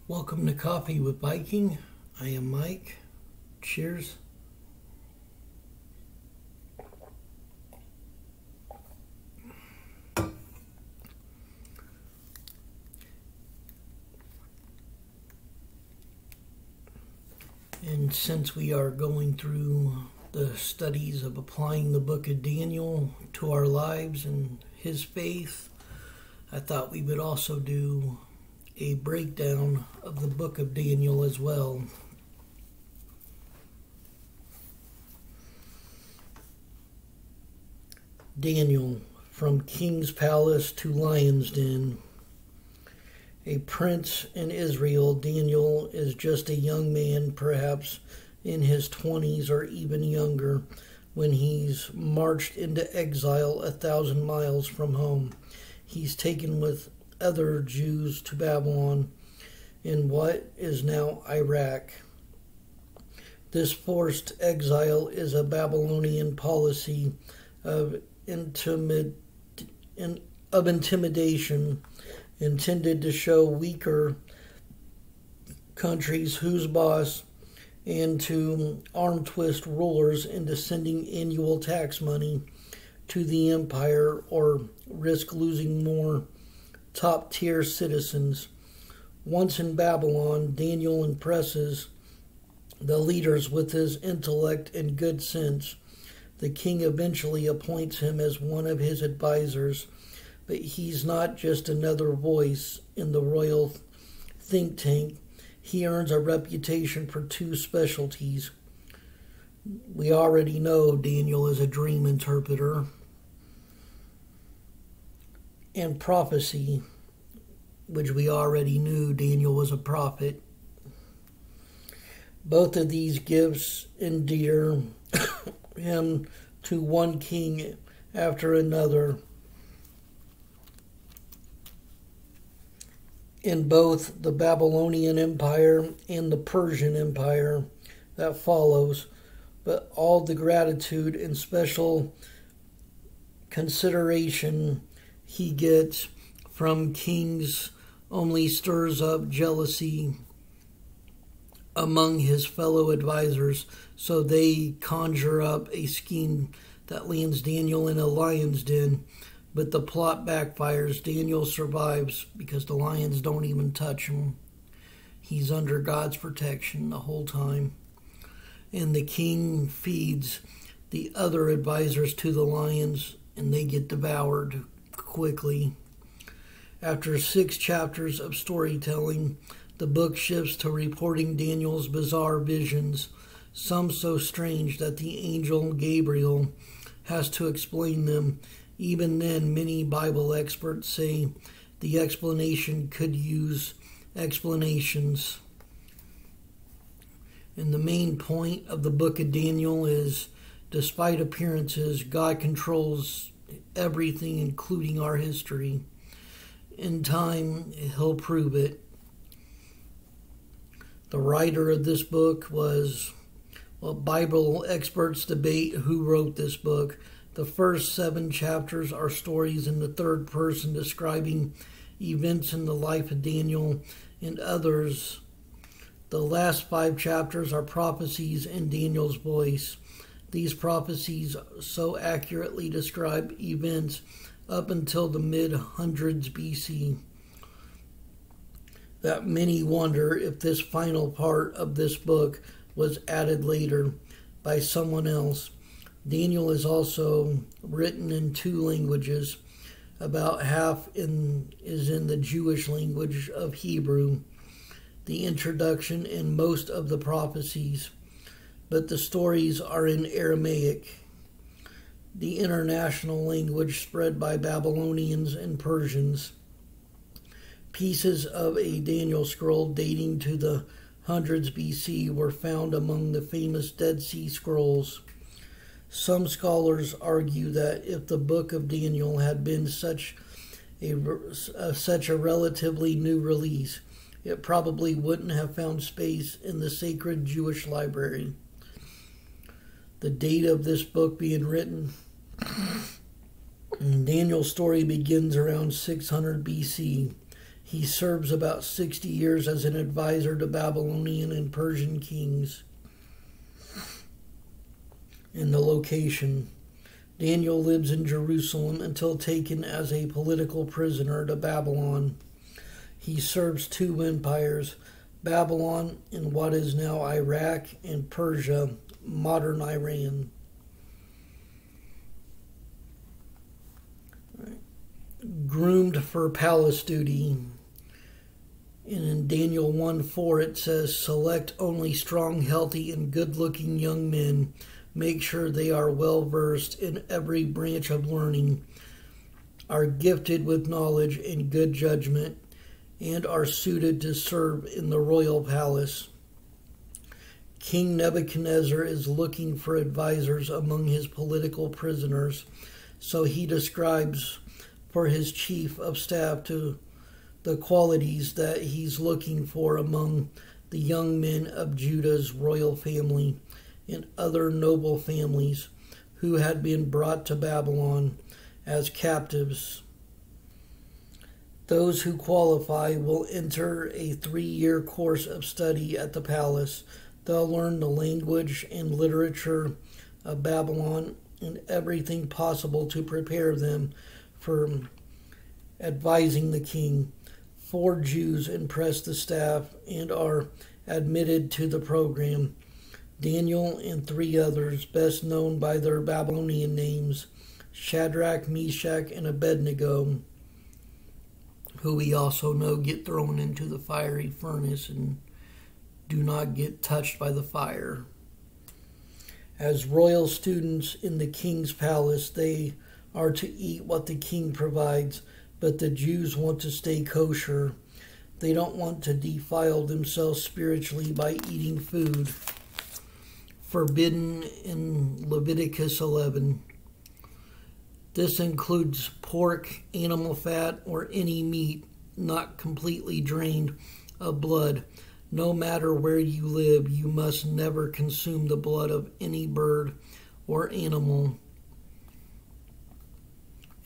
Welcome to Coffee with Viking. I am Mike. Cheers. And since we are going through the studies of applying the book of Daniel to our lives and his faith, I thought we would also do a breakdown of the book of Daniel as well. Daniel, from king's palace to lion's den. A prince in Israel, Daniel is just a young man, perhaps in his 20s or even younger, when he's marched into exile 1,000 miles from home. He's taken with other Jews to Babylon in what is now Iraq. This forced exile is a Babylonian policy of intimidation intended to show weaker countries who's boss and to arm twist rulers into sending annual tax money to the empire or risk losing more top-tier citizens. Once in Babylon, Daniel impresses the leaders with his intellect and good sense. The king eventually appoints him as one of his advisors, but he's not just another voice in the royal think tank. He earns a reputation for two specialties. We already know Daniel is a dream interpreter, and prophecy, which we already knew Daniel was a prophet. Both of these gifts endear him to one king after another. In both the Babylonian Empire and the Persian Empire that follows, but all the gratitude and special consideration he gets from kings only stirs up jealousy among his fellow advisors, so they conjure up a scheme that lands Daniel in a lion's den, but the plot backfires. Daniel survives because the lions don't even touch him. He's under God's protection the whole time. And the king feeds the other advisors to the lions, and they get devoured quickly. After 6 chapters of storytelling, the book shifts to reporting Daniel's bizarre visions, some so strange that the angel Gabriel has to explain them. Even then, many Bible experts say the explanation could use explanations. And the main point of the book of Daniel is, despite appearances, God controls everything, including our history. In time, he'll prove it. The writer of this book was, Bible experts debate who wrote this book. The first 7 chapters are stories in the third person describing events in the life of Daniel and others. The last 5 chapters are prophecies in Daniel's voice. These prophecies so accurately describe events up until the mid-hundreds BC that many wonder if this final part of this book was added later by someone else. Daniel is also written in 2 languages. About half is in the Jewish language of Hebrew, the introduction and most of the prophecies, but the stories are in Aramaic, the international language spread by Babylonians and Persians. Pieces of a Daniel scroll dating to the hundreds BC were found among the famous Dead Sea Scrolls. Some scholars argue that if the book of Daniel had been such a relatively new release, it probably wouldn't have found space in the sacred Jewish library. The date of this book being written, Daniel's story begins around 600 BC. He serves about 60 years as an advisor to Babylonian and Persian kings. In the location, Daniel lives in Jerusalem until taken as a political prisoner to Babylon. He serves two empires, Babylon in what is now Iraq and Persia, modern Iran. Groomed for palace duty. And in Daniel 1:4 it says, select only strong, healthy, and good-looking young men. Make sure they are well-versed in every branch of learning, are gifted with knowledge and good judgment, and are suited to serve in the royal palace. King Nebuchadnezzar is looking for advisors among his political prisoners, so he describes for his chief of staff to the qualities that he's looking for among the young men of Judah's royal family and other noble families who had been brought to Babylon as captives. Those who qualify will enter a 3-year course of study at the palace. They'll learn the language and literature of Babylon and everything possible to prepare them for advising the king. 4 Jews impress the staff and are admitted to the program. Daniel and 3 others, best known by their Babylonian names, Shadrach, Meshach, and Abednego, who we also know get thrown into the fiery furnace and do not get touched by the fire. As royal students in the king's palace, they are to eat what the king provides, but the Jews want to stay kosher. They don't want to defile themselves spiritually by eating food forbidden in Leviticus 11. This includes pork, animal fat, or any meat not completely drained of blood. No matter where you live, you must never consume the blood of any bird or animal.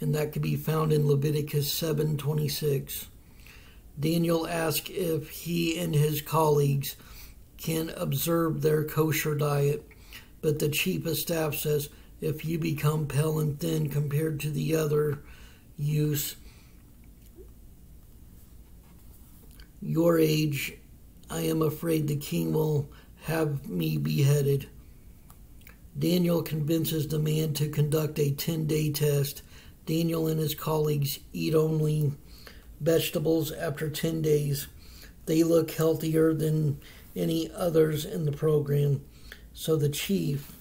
And that could be found in Leviticus 7:26. Daniel asks if he and his colleagues can observe their kosher diet, but the chief of staff says, if you become pale and thin compared to the other youths your age, I am afraid the king will have me beheaded. Daniel convinces the man to conduct a 10-day test. Daniel and his colleagues eat only vegetables after 10 days. They look healthier than any others in the program, so the chief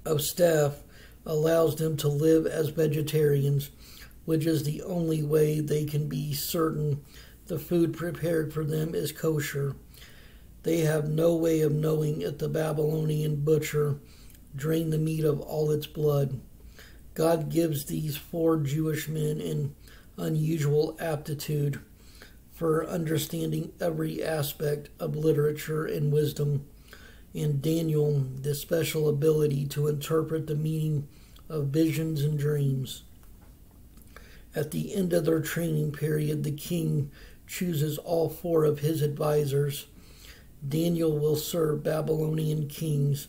of staff allows them to live as vegetarians, which is the only way they can be certain the food prepared for them is kosher. They have no way of knowing if the Babylonian butcher drained the meat of all its blood. God gives these 4 Jewish men an unusual aptitude for understanding every aspect of literature and wisdom, and Daniel the special ability to interpret the meaning of visions and dreams. At the end of their training period, the king chooses all 4 of his advisors. Daniel will serve Babylonian kings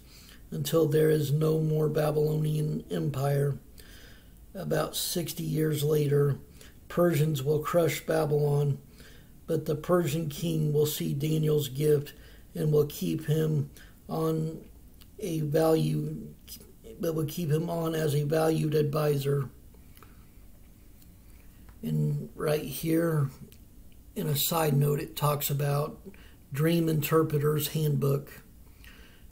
until there is no more Babylonian empire. About 60 years later, Persians will crush Babylon, but the Persian king will see Daniel's gift and will keep him on as a valued advisor. And right here, in a side note, it talks about Dream Interpreter's Handbook.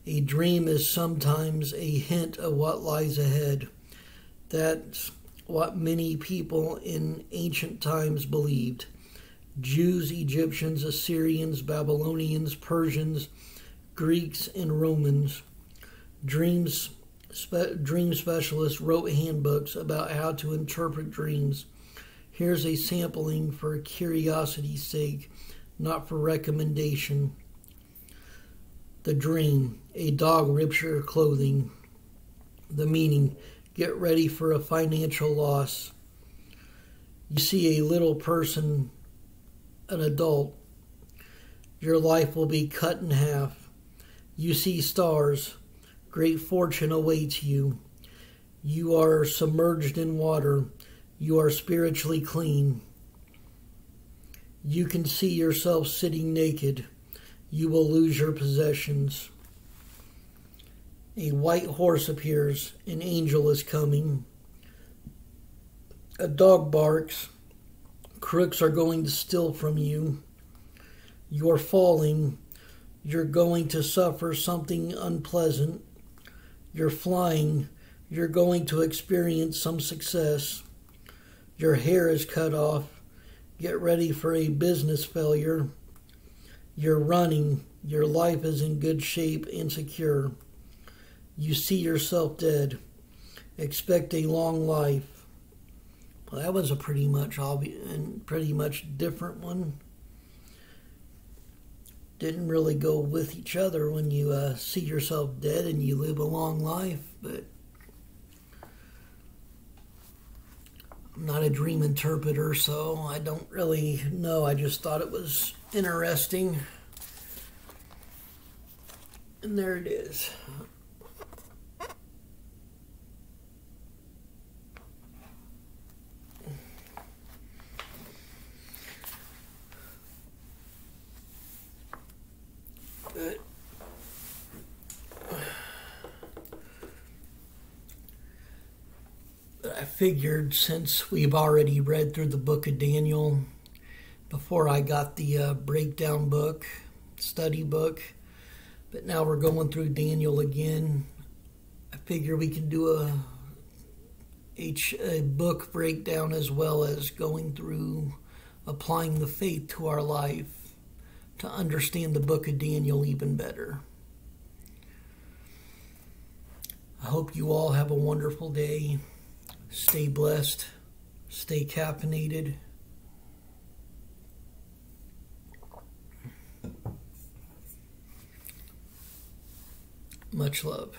A dream is sometimes a hint of what lies ahead. That's what many people in ancient times believed. Jews, Egyptians, Assyrians, Babylonians, Persians, Greeks, and Romans. Dream specialists wrote handbooks about how to interpret dreams. Here's a sampling for curiosity's sake, not for recommendation. The dream: a dog rips your clothing. The meaning: get ready for a financial loss. You see a little person an adult. Your life will be cut in half. You see stars. Great fortune awaits you. You are submerged in water. You are spiritually clean. You can see yourself sitting naked. You will lose your possessions. A white horse appears. An angel is coming. A dog barks. Crooks are going to steal from you. You are falling. You're going to suffer something unpleasant. You're flying. You're going to experience some success. Your hair is cut off. Get ready for a business failure. You're running. Your life is in good shape and secure. You see yourself dead. Expect a long life. Well, that was a pretty much obvious and pretty much different one. Didn't really go with each other when you see yourself dead and you live a long life, but I'm not a dream interpreter, so I don't really know. I just thought it was interesting. And there it is. But I figured, since we've already read through the book of Daniel before I got the breakdown book, study book, but now we're going through Daniel again, I figure we can do a book breakdown as well as going through applying the faith to our life to understand the book of Daniel even better. I hope you all have a wonderful day. Stay blessed. Stay caffeinated. Much love.